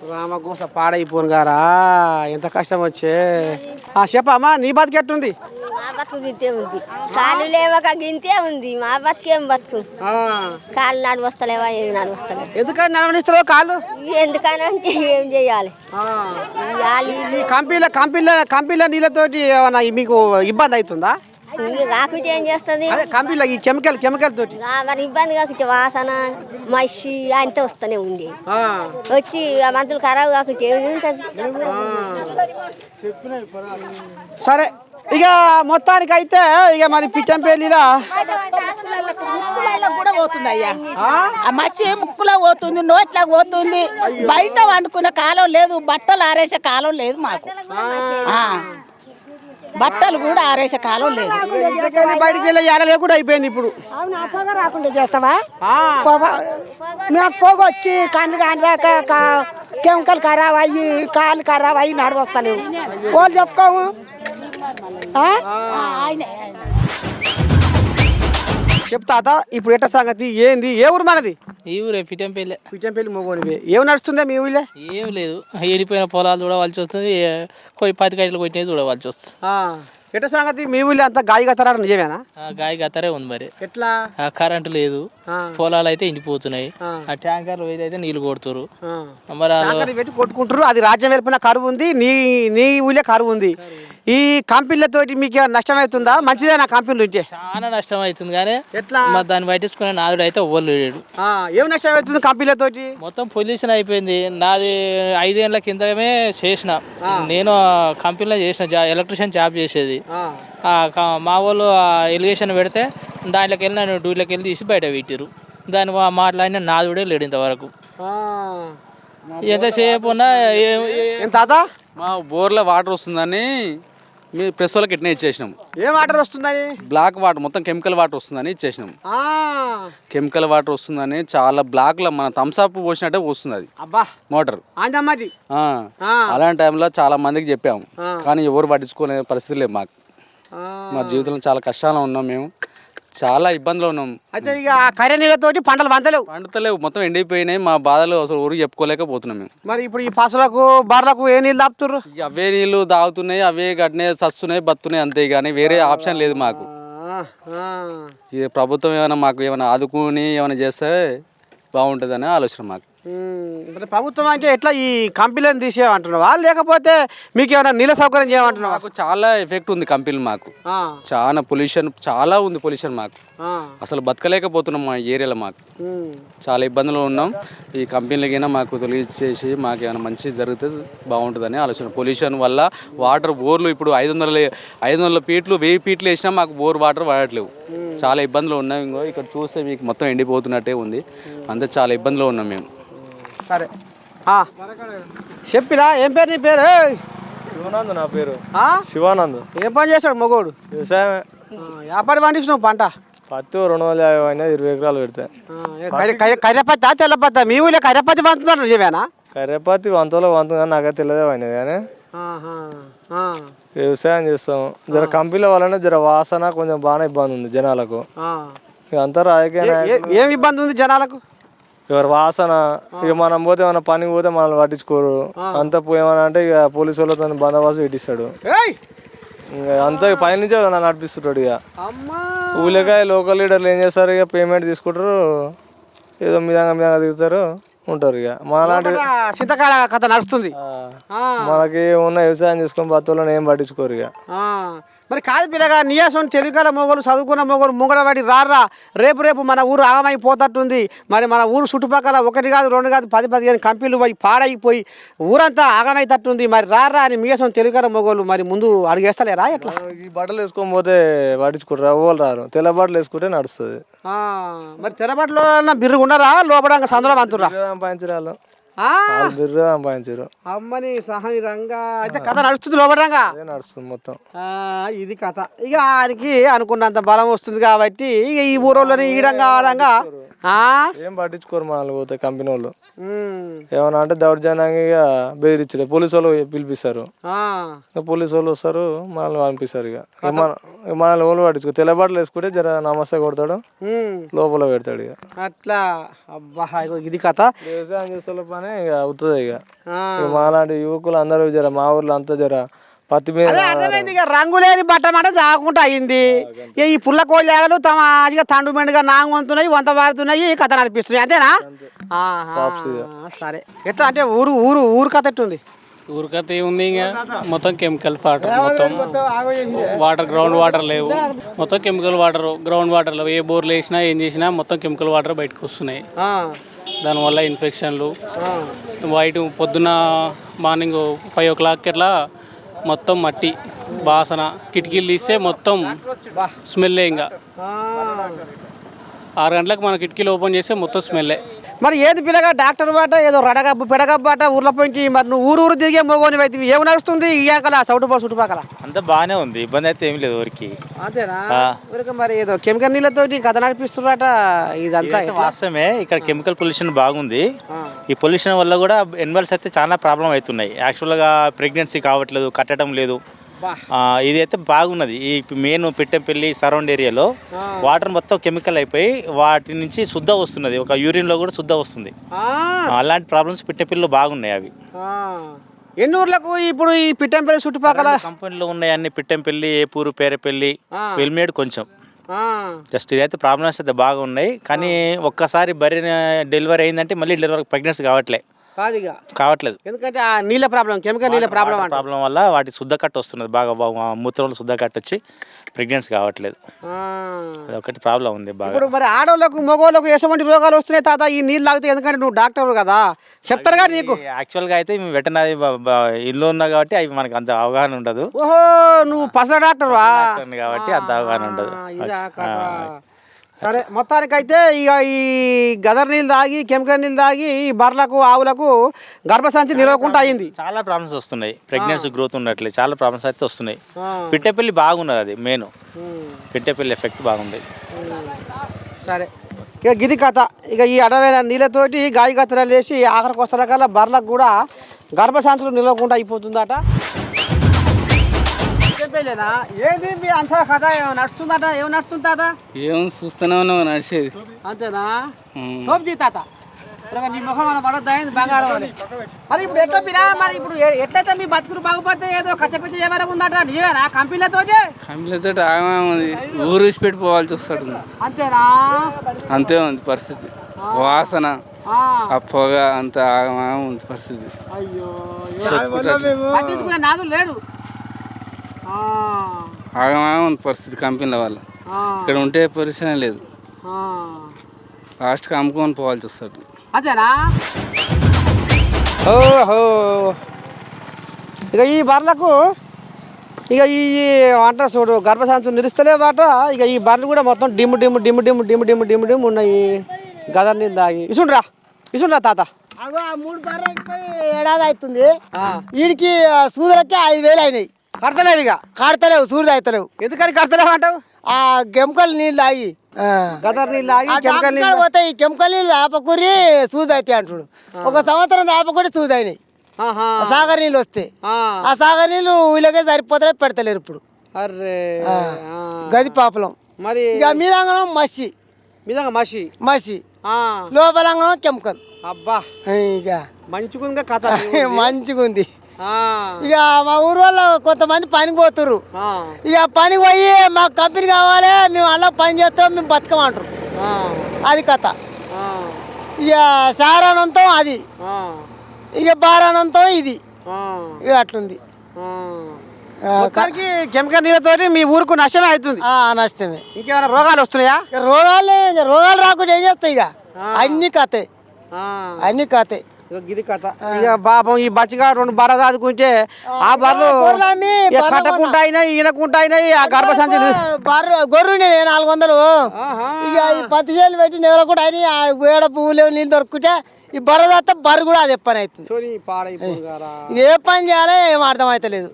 రామకోస పాడైపోను గారా, ఎంత కష్టం వచ్చే. చెప్పమ్మా నీ బతుకు ఎట్టుంది? మా బతుకు గింతే ఉంది. కాళ్ళు లేవక గింతే ఉంది. మా బతుకేం బతుకు. కాళ్ళు నడువస్తలేవా? ఏమి నడువస్తలేవు. ఎందుకని నడవనిస్తారో కాళ్ళు? ఎందుకనంటే ఏం చేయాలి? కంపెనీల నీళ్ళతోటి ఏమన్నా మీకు ఇబ్బంది అవుతుందా? కాకుంటే ఏం చేస్తుంది? కంపెనీల ఈ కెమికల్ తోటి మరి ఇబ్బంది కాకుంటే వాసన మసి అంతా వస్తూనే ఉంది. వచ్చి మందులు ఖరాబ్ కాకుంటే ఏమి ఉంటుంది? సరే ఇక మొత్తానికి అయితే ఇక మరి పిచ్చంపల్లిలో కూడా పోతుంది అయ్యా. ఆ మసి ముక్కులో పోతుంది, నోట్లా పోతుంది. బయట వండుకునే కాలం లేదు, బట్టలు ఆరేసే కాలం లేదు మాకు. బట్టలు కూడా ఆరేసే కాలం లేదు. బయటికి వెళ్ళే యాడ లేకుండా అయిపోయింది ఇప్పుడు. పొగ రాకుండా చేస్తావా? నాకు పొగ వచ్చి కళ్ళు కాని రాక కెమికల్ ఖరాబ్ అయ్యి కాళ్ళు ఖరాబ్ అయ్యి నడవస్తలేవు. వాళ్ళు చెప్పుకోము. చెప్తాత ఇప్పుడు ఎట్ట సంగతి ఏంది? ఏ ఊరు మనది? ఈ ఊరే పిట్టంపల్లి. పిట్టంపల్లి మొగోనివే. ఏం నడుస్తుందా మీ ఊళ్ళో? ఏం లేదు, ఎండిపోయిన పొలాలు చూడవలసి వస్తుంది, 10 గంటలు కొట్టినవి చూడవలసి వస్తుంది. ఎట్ట సంగతి మీ ఊళ్ళో అంతా గాయ గతరాడు నిజమేనా? గాయ గతరే ఉంది మరి. ఎట్లా? కరెంటు లేదు, పొలాలు అయితే ఎండిపోతున్నాయి. ఆ ట్యాంకర్లు అయితే నీళ్లు కొడుతురు, మరి పెట్టి కొట్టుకుంటారు. అది రాజ్యం వెళ్ళిన కరువు ఉంది, నీ ఊళ్ళో కరువు ఉంది. ఈ కంపెనీలతోటి మీకు నష్టం అవుతుందా? మంచిదే నా కంపెనీలు ఉంటే? చాలా నష్టం అవుతుంది కానీ ఎట్లా మరి దాన్ని పట్టించుకునే నాదుడు అయితే ఎవ్వరు లేడు. ఏం నష్టం అవుతుంది కంపెనీలతోటి? మొత్తం పొల్యూషన్ అయిపోయింది. నాది 5 ఏళ్ళ కిందమే చేసిన, నేను కంపెనీలో చేసిన ఎలక్ట్రీషియన్ జాబ్ చేసేది. మా వాళ్ళు ఎలిగేషన్ పెడితే దాంట్లోకి వెళ్ళి నన్ను డ్యూటీలోకి వెళ్ళి తీసి బయట పెట్టారు. దాని మాట్లాడిన నాదుడే లేడు ఇంతవరకు. ఎంతసేపు ఉన్నా తాత మా బోర్లో వాటర్ వస్తుందని మీ ప్రెస్ వాళ్ళకి ఎట్నే ఇచ్చేసినాం. ఏ వాటర్ వస్తుందని? బ్లాక్ వాటర్, మొత్తం కెమికల్ వాటర్ వస్తుందని ఇచ్చేసినాం. కెమికల్ వాటర్ వస్తుందని చాలా బ్లాక్లో మన థమ్స్అప్ పోసినట్టే వస్తుంది అది మోటార్. అలాంటి టైంలో చాలా మందికి చెప్పాము కానీ ఎవరు పట్టించుకునే పరిస్థితి లేదు మాకు. మా జీవితంలో చాలా కష్టాలు ఉన్నాం మేము, చాలా ఇబ్బందులు ఉన్నాం. అయితే ఇక కర్ర నీళ్ళతోటి పంటలు పండుతలేవు, మొత్తం ఎండిపోయినాయి. మా బాధలు అసలు ఊరికి చెప్పుకోలేకపోతున్నాం మేము. మరి ఇప్పుడు ఈ పసులకు బర్లకు ఏ నీళ్ళు తాపుతుర్రు? ఇక అవే నీళ్ళు తాగుతున్నాయి, అవే గడ్డనే సస్తున్నాయి, బతున్నాయి, అంతే. కానీ వేరే ఆప్షన్ లేదు మాకు. ఈ ప్రభుత్వం మాకు ఏమైనా ఆదుకుని ఏమైనా చేస్తే బాగుంటుందనే ఆలోచన మాకు. మరి ప్రభుత్వం అంటే ఎట్లా ఈ కంపెనీలను తీసేయమంటున్నావా, లేకపోతే మీకు ఏమైనా నీళ్ళ సౌకర్యం చేయమంటున్నావా? మాకు చాలా ఎఫెక్ట్ ఉంది కంపెనీలు, మాకు చాలా పొల్యూషన్, చాలా ఉంది పొల్యూషన్. మాకు అసలు బతకలేకపోతున్నాం మా ఏరియాలో, మాకు చాలా ఇబ్బందులు ఉన్నాం. ఈ కంపెనీలకైనా మాకు తొలగించేసి మాకు ఏమైనా మంచి జరిగితే బాగుంటుందని ఆలోచన. పొల్యూషన్ వల్ల వాటర్ బోర్లు ఇప్పుడు 500 ఫీట్లు 1000 ఫీట్లు వేసినా మాకు బోర్ వాటర్ వాడట్లేవు. చాలా ఇబ్బందులు ఉన్నాయి. ఇంకో ఇక్కడ చూస్తే మీకు మొత్తం ఎండిపోతున్నట్టే ఉంది, అంతే చాలా ఇబ్బందులు ఉన్నాం మేము. సరే చెప్పిలా, ఏం పేరు నీ పేరు? శివానంద్ నా పేరు. శివానంద్. ఏం పని చేస్తాడు మగోడు? వ్యవసాయం. వ్యాపారం పండిస్తున్నావు పంట? పత్తి 250 అయినా 20 ఎకరాలు పెడతా. కర్రెపత్తా తెల్లపత్తా? మీ ఊళ్ళో కర్రెపత్తి పంచుతున్నారు ఏమైనా? కర్రెపత్తి వంతులో కానీ నాకైతే తెలియదే అయినది. కానీ వ్యవసాయం చేస్తాము. జర కంపెనీల వలన జర వాసన కొంచెం బాగానే ఇబ్బంది ఉంది జనాలకు. అంతా రాజకీయ ఏం ఇబ్బంది ఉంది జనాలకు? ఎవరు వాసన, ఇక మనం పోతే ఏమైనా పనికి పోతే మనల్ని పట్టించుకోరు. అంతా ఏమన్నా అంటే ఇక పోలీసు వాళ్ళతో బందోబస్తు పెట్టిస్తాడు. ఇంకా అంతా పైనుంచే నన్ను నడిపిస్తుంటాడు. ఇక ఊళ్ళకాయ లోకల్ లీడర్లు ఏం చేస్తారు, ఇక పేమెంట్ తీసుకుంటారు, ఏదో మీదంగా దిగుతారు, ఉంటారు. ఇక మనలాంటి చింతకాడ కథ నడుస్తుంది. మనకి ఉన్న వ్యవసాయం చేసుకొని బతులను ఏం పట్టించుకోరు. ఇక మరి కాదు పిల్లగా, నియాసం తెలుగుల మొగలు చదువుకున్న మొగలు ముంగడ వాడి రారా, రేపు మన ఊరు ఆగమైపోతట్టుంది. మరి మన ఊరు చుట్టుపక్కల 1 కాదు 2 కాదు 10-15 కంపెనీలు పోయి పాడైపోయి ఊరంతా ఆగమైతట్టుంది. మరి రారా అని నియాసం తెలుగుల మొగలు మరి ముందు అడిగేస్తలేరా ఎట్లా? ఈ బట్టలు వేసుకొని పోతే పట్టించుకుంటారు, ఎవరు రారు. తెల్ల బట్టలు వేసుకుంటే నడుస్తుంది. మరి తెల్ల బట్టలు బిర్రుగా ఉన్నారా, లోపల సందులో పంతురా? పంచరాలు అమ్మని సహాయ రంగా అయితే కథ నడుస్తుంది లోపడంగా నడుస్తుంది మొత్తం. ఇది కథ. ఇక ఆయనకి అనుకున్నంత బలం వస్తుంది కాబట్టి ఇక ఈ ఊరోళ్ళని ఈడంగా ఆడంగా ఏం పట్టించుకోరు. మనల్ని పోతే కంపెనీ వాళ్ళు ఏమన్నా అంటే దౌర్జన్యంగా ఇక బెదిరించారు. పోలీసు వాళ్ళు పిలిపిస్తారు, పోలీసు వాళ్ళు వస్తారు, మనల్ని పంపిస్తారు. ఇక మనల్ని వాళ్ళు పట్టించుకో. తెల్లబాటలు వేసుకుంటే జర నమస్తే కొడతాడు, లోపల పెడతాడు. ఇక అట్లా. అబ్బా ఇది కథ. వ్యవసాయం చేసే పని ఇక అవుతుంది. ఇక మాలాంటి యువకులు అందరూ జర మా ఊర్లో అంతా జర పత్తి మీద అర్థమైంది. ఇక రంగులేని బట్టమాట సాగుకుంటూ అయింది. ఈ పుల్ల కోళ్ళేగలు తమ తండు మెండుగా నాంగు వంతున్నాయి, వంత వాడుతున్నాయి, కథ నడిపిస్తున్నాయి, అంతేనా? సరే. ఎట్లా అంటే ఊరు కథ ఎట్టుంది? ఊరు కథ ఏముంది, ఇంకా మొత్తం కెమికల్ వాటర్, మొత్తం వాటర్ గ్రౌండ్ వాటర్ లేవు, మొత్తం కెమికల్ వాటర్, గ్రౌండ్ వాటర్ లేవు. ఏ బోర్లు వేసినా ఏం చేసినా మొత్తం కెమికల్ వాటర్ బయటకు వస్తున్నాయి. దానివల్ల ఇన్ఫెక్షన్లు. వైట్ పొద్దున మార్నింగ్ 5 o'clock అట్లా మొత్తం మట్టి వాసన, కిటికీలు తీస్తే మొత్తం స్మెల్లే. ఇంకా 6 గంటలకు మన కిటికీలు ఓపెన్ చేస్తే మొత్తం స్మెల్లే. మరి ఏది పిల్లగా డాక్టర్ బాట ఏదో రడగబ్బు పెడగబ్బు బాట ఊర్లో పోయి మరి నువ్వు ఊరు తిరిగే మోగోని అయితే ఏమి నడుస్తుంది ఇయ్యాకల చుట్టుపక్కల? అంతా బాగానే ఉంది, ఇబ్బంది అయితే ఏమి లేదు ఊరికి. అంతేనా? ఊరికి మరి ఏదో కెమికల్ నీళ్ళతోటి కథ నడిపిస్తున్నారట. ఇదంతా వాస్తవమే. ఇక్కడ కెమికల్ పొల్యూషన్ బాగుంది. ఈ పొల్యూషన్ వల్ల కూడా ఎనిమల్స్ అయితే చాలా ప్రాబ్లం అవుతున్నాయి. యాక్చువల్గా ప్రెగ్నెన్సీ కావట్లేదు, కట్టడం లేదు. ఇది అయితే బాగున్నది. ఈ మెయిన్ పిట్టంపల్లి సరౌండ్ ఏరియాలో వాటర్ మొత్తం కెమికల్ అయిపోయి వాటి నుంచి శుద్ధ వస్తున్నది. ఒక యూరిన్లో కూడా శుద్ధ వస్తుంది. అలాంటి ప్రాబ్లమ్స్ పిట్టంపల్లిలో బాగున్నాయి. అవి ఎన్ని ఊర్లకు ఇప్పుడు ఈ పిట్టంపల్లి చుట్టుపక్కల కంపెనీలో ఉన్నాయి అన్ని. పిట్టంపల్లి, ఏపూరు, పేరపల్లి, వెల్మేడ్ కొంచెం. జస్ట్ ఇదైతే ప్రాబ్లమ్స్ అయితే బాగా ఉన్నాయి. కానీ ఒక్కసారి బర్రె డెలివరీ అయిందంటే మళ్ళీ డెలివరీ ప్రెగ్నెన్సీ కావట్లేదు. ఎందుకంటే ఆ నీళ్ళ ప్రాబ్లం, కెమికల్ నీళ్ళ ప్రాబ్లం వల్ల వాటి శుద్ధ కట్ట వస్తున్నది. బాగా మూత్రంలో శుద్ధ కట్ట వచ్చి ప్రెగ్నెన్సీ కావట్లేదు. అదొకటి ప్రాబ్లం ఉంది బాగా. ఇప్పుడు మరి ఆడవాళ్ళకు మగవాళ్ళకు ఎటువంటి రోగాలు వస్తున్నాయి తాత ఈ నీళ్ళు తాగితే? ఎందుకంటే నువ్వు డాక్టర్ కదా, చెప్తారు కదా నీకు. యాక్చువల్గా అయితే మేము వెటనరీ ఇల్లు ఉన్నా కాబట్టి అవి మనకు అంత అవగాహన ఉండదు. ఓహో, నువ్వు పసల డాక్టర్ కాబట్టి అంత అవగాహన ఉండదు. సరే, మొత్తానికైతే ఇక ఈ గదర్ నీళ్ళు తాగి కెమికల్ నీళ్ళు తాగి ఈ బర్రెలకు ఆవులకు గర్భసంచి నిలవకుండా అయింది. చాలా ప్రాబ్లమ్స్ వస్తున్నాయి. ప్రెగ్నెన్సీ గ్రోత్ ఉన్నట్లే చాలా ప్రాబ్లమ్స్ అయితే వస్తున్నాయి. పిట్టపల్లి బాగున్నది, అది మెయిన్. పిట్టపల్లి ఎఫెక్ట్ బాగుండేది. సరే, ఇక గిది కథ. ఇక ఈ అడవైన నీళ్ళతోటి గాయ కత్తెరలు వేసి ఆఖరికి వస్తున్న కల్లా బర్రెలకు కూడా గర్భసంచులు నిలవకుండా అయిపోతుందట. పిచ్చంపేలేనా ఏంది మీ అంతా కథ నడుస్తుందట ఏం నడుస్తుంది తాత ఏం చూస్తూనే ఉన్నావు నడిచేది అంతేనా తోపు తాత నీ ముఖం మన పడద్దా బంగారం అని మరి ఇప్పుడు ఎట్లా పిరా మరి ఇప్పుడు ఎట్లయితే మీ బతుకులు బాగుపడితే ఏదో కచ్చపిచ్చ ఏమైనా ఉందట నీవేనా కంపెనీలతో ఆగమేముంది ఊరు విడిచిపెట్టి పోవాల్సి వస్తాడు అంతేనా అంతే ఉంది పరిస్థితి వాసన ఆ పొగ అంత ఆగమేమో ఉంది పరిస్థితి అయ్యో పట్టించుకునే నాదు లేడు ఆగమేమో ఉంది పరిస్థితి కంపెనీల వల్ల ఇక్కడ ఉంటే పరిశ్రమ లేదు లాస్ట్కి అమ్ముకొని పోవాల్సి వస్తాడు అంతేనా ఓహో ఇక ఈ బర్లకు ఇక ఈ అంటారు చూడు గర్భశాంతం నిలుస్తలేవాట ఇక ఈ బర్రెలు కూడా మొత్తం dim dim dim dim dim dim dim dim ఉన్నాయి గదర్ నీళ్ళు తాగి ఇసుండ్రా తాత అగో ఆ 3 బర్రెలకి ఏడాది అవుతుంది వీడికి సూదులకి 5,000 అయినాయి కడతలేవు ఇక కడతలేవు సూర్యుడు అవుతలేవు ఎందుకని కడతలేవు అంటావు ఆ కెమికల్ నీళ్ళు తాగి గదర్ నీళ్ళు తాగి కెమికల్ నీళ్ళు పోతే ఈ కెమికల్ నీళ్ళు ఆపకూరి సూది అవుతాయి అంటుడు 1 సంవత్సరం ఆపకూరి సూది అయినాయి సాగర్ నీళ్ళు వస్తే ఆ సాగర్ నీళ్ళు వీళ్ళకే సరిపోతాయి పెడతలేరు ఇప్పుడు అర్రే గది పాపలం మరి ఇక మీదంగనం మసి మసి లోపలంగనం కెమికల్ అబ్బా ఇక మంచిగుంది కథ మంచిగుంది ఇక మా ఊరు వాళ్ళు కొంతమంది పనికి పోతుర్రు ఇక పనికి పోయి మాకు కంపెనీ కావాలి మేము అలా పని చేస్తాం మేము బతకమంటారు అది కథ ఇక సారానంతం అది ఇక బారానంతం ఇది ఇక అట్లుంది కెమికల్ నీళ్ళతోటి మీ ఊరుకు నష్టమే అవుతుంది నష్టమే ఇంకేమైనా రోగాలు వస్తున్నాయా రోగాలు రాకుండా ఏం చేస్తాయి ఇక అన్ని కథే ఇది కథ ఇక పాపం ఈ బచ్చిగా 2 బర్ర చదువుకుంటే ఆ బర్రెలు కట్టకుండా అయినాయి ఈనకుంటా అయినాయి ఆ గర్భసంచి గొర్రె 400 ఇక ఈ 10 చేలు పెట్టి నెల కూడా అయినాయి ఏడ పువ్వులు నీళ్ళు దొరుకుంటే ఈ బర్ర చేస్తే బర్రె కూడా అది పని అవుతుంది ఏ పని చేయాలో ఏం అర్థం అవుతలేదు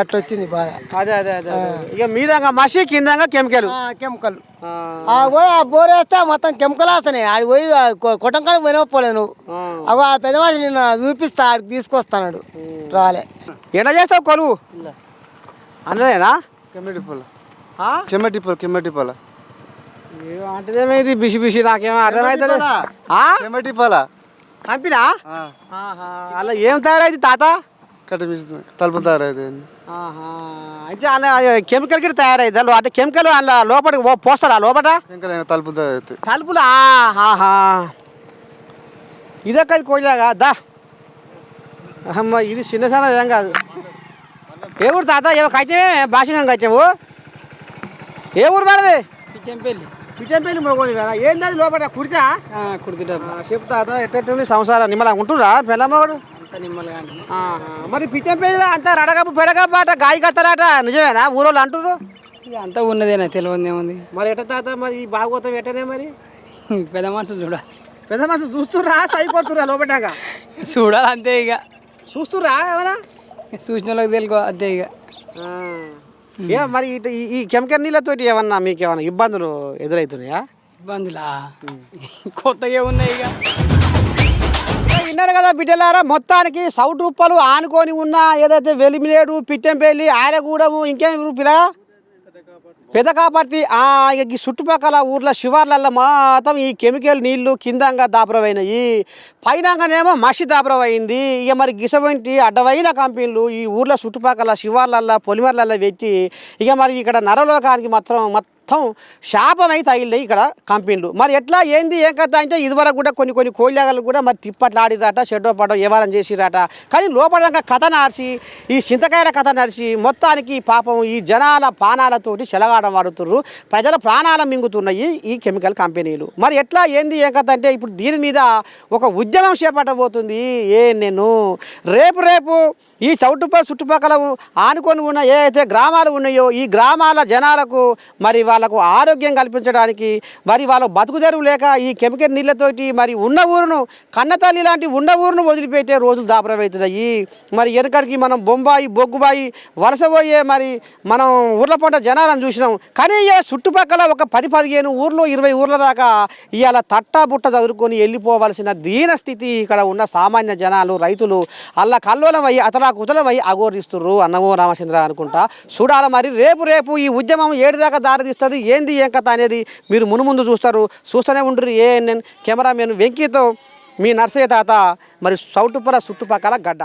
అట్లా వచ్చింది బాధ అదే అదే అదే ఇక మీదంగా మసి కిందంగా కెమికల్ పోయి ఆ బోర్ వేస్తే మొత్తం కెమికల్ వస్తున్నాయి ఆడి పోయి కొట్టం కాడికి పోయినపోలేను అగో ఆ పెద్ద మనిషి నిన్న చూపిస్తా ఆడికి తీసుకొస్తాడు రాలే ఎట్లా చేస్తావు కొలువు అన్నదేనా కెమెటి పొల అంటే ఇది బిసి బిసి నాకేమో అర్థమవుతుంది కంపెనా అలా ఏం తయారైంది తాత తలుపు తయారైంది అంటే అలా కెమికల్ కి తయారైంది అంటే కెమికల్ అలా లోపలికి పోస్తారా లోపల తలుపు తయారైతే తలుపులు ఇదొక్కది కోయలాగా దా అమ్మ ఇది చిన్న సన్న ఏం కాదు ఏ ఊరు తాత ఏమో కట్టినవే భాషగా కట్టావు ఏ ఊరు పడది పిచ్చంపల్లి మొగోని కదా ఏంది అది లోపల కుడితా చెప్తా ఎట్టుంది సంసారం నిమ్మలా ఉంటుందా పిల్లమ్మడు మరి పిచ్చంపల్లి అంతా రడగప్పు పెడగప్పు అట గాయ కత్తరాట నిజమేనా ఊరోళ్ళు అంటున్నారు అంతా ఉన్నదేనా తెలియదు ఏముంది మరి ఎట్ట తాత మరి బాగోతాం ఎట్టనే మరి పెద్ద మనుషులు చూడాలి పెద్ద మనుషులు చూస్తుర్రా సై కొడుతుర్రా లోపటాక చూడాలి అంతే ఇక చూస్తుర్రా ఏమన్నా చూసిన వాళ్ళకి తెలుగు అంతే ఇక మరి ఈ కెమికల్ నీళ్ళతో ఏమన్నా మీకు ఏమన్నా ఇబ్బందులు ఎదురవుతున్నాయా ఇబ్బందులా కొత్తగా ఉన్నాయి ఇక విన్నారు కదా బిడ్డలారా మొత్తానికి సౌట్ రూపాయలు ఆనుకొని ఉన్న ఏదైతే వెలిమిలేడు పిట్టంపల్లి ఆయనగూడెము ఇంకేం పిల్ల పెదకాపర్తి ఇక ఈ చుట్టుపక్కల ఊర్ల శివార్లలో మాత్రం ఈ కెమికల్ నీళ్లు కిందంగా దాపరమైనవి పైనంగానేమో మసి దాపరమైంది ఇక మరి గిసవంటి అడ్డవైన కంపెనీలు ఈ ఊర్ల చుట్టుపక్కల శివార్లల్లో పొలిమర్లలో పెట్టి ఇక మరి ఇక్కడ నరలోకానికి మొత్తం శాపమై తగిలినాయి ఇక్కడ కంపెనీలు మరి ఎట్లా ఏంది ఏం కథ అంటే ఇదివరకు కూడా కొన్ని కోళ్ళగలు కూడా మరి తిప్పట్లు ఆడిరాట షెడ్డో పడో వ్యవహారం చేసిరాట కానీ లోపలంగా కథ నడిచి ఈ చింతకాయల కథ నడిచి మొత్తానికి పాపం ఈ జనాల పానాలతోటి చెలగాడం వాడుతుర్రు ప్రజల ప్రాణాలు మింగుతున్నాయి ఈ కెమికల్ కంపెనీలు మరి ఎట్లా ఏంది ఏం కథ అంటే ఇప్పుడు దీని మీద ఒక ఉద్యమం చేపట్టబోతుంది నేను రేపు ఈ చుట్టుపక్కల ఆనుకొని ఉన్న ఏ అయితే గ్రామాలు ఉన్నాయో ఈ గ్రామాల జనాలకు మరి వాళ్ళ వాళ్ళకు ఆరోగ్యం కల్పించడానికి మరి వాళ్ళ బతుకుదెరువు లేక ఈ కెమికల్ నీళ్ళతోటి మరి ఉన్న ఊరును కన్నతల్లి లాంటి ఉన్న ఊరును వదిలిపెట్టే రోజులు దాపరమవుతున్నాయి. మరి వెనకడికి మనం బొంబాయి బొగ్గుబాయి వలసపోయే మరి మనం ఊర్ల పంట జనాలను చూసినాం. కానీ చుట్టుపక్కల ఒక 10-15 ఊర్లు 20 ఊర్ల దాకా ఇవాళ తట్టా బుట్ట చదువుకొని వెళ్ళిపోవలసిన దీన స్థితి ఇక్కడ ఉన్న సామాన్య జనాలు రైతులు అల్ల కల్లోలమై అతలాకుతలమై అఘోరిస్తుర్రు. అన్నమో రామచంద్ర అనుకుంటా చూడాలి. మరి రేపు ఈ ఉద్యమం ఏడుదాకా దారితీస్తుంది, ఏంది ఏం కథ అనేది మీరు మునుముందు చూస్తారు. చూస్తూనే ఉంటారు. ANN కెమెరామెన్ వెంకీతో మీ నర్సయ్య తాత, మరి సౌటుపర చుట్టుపక్కల గడ్డ.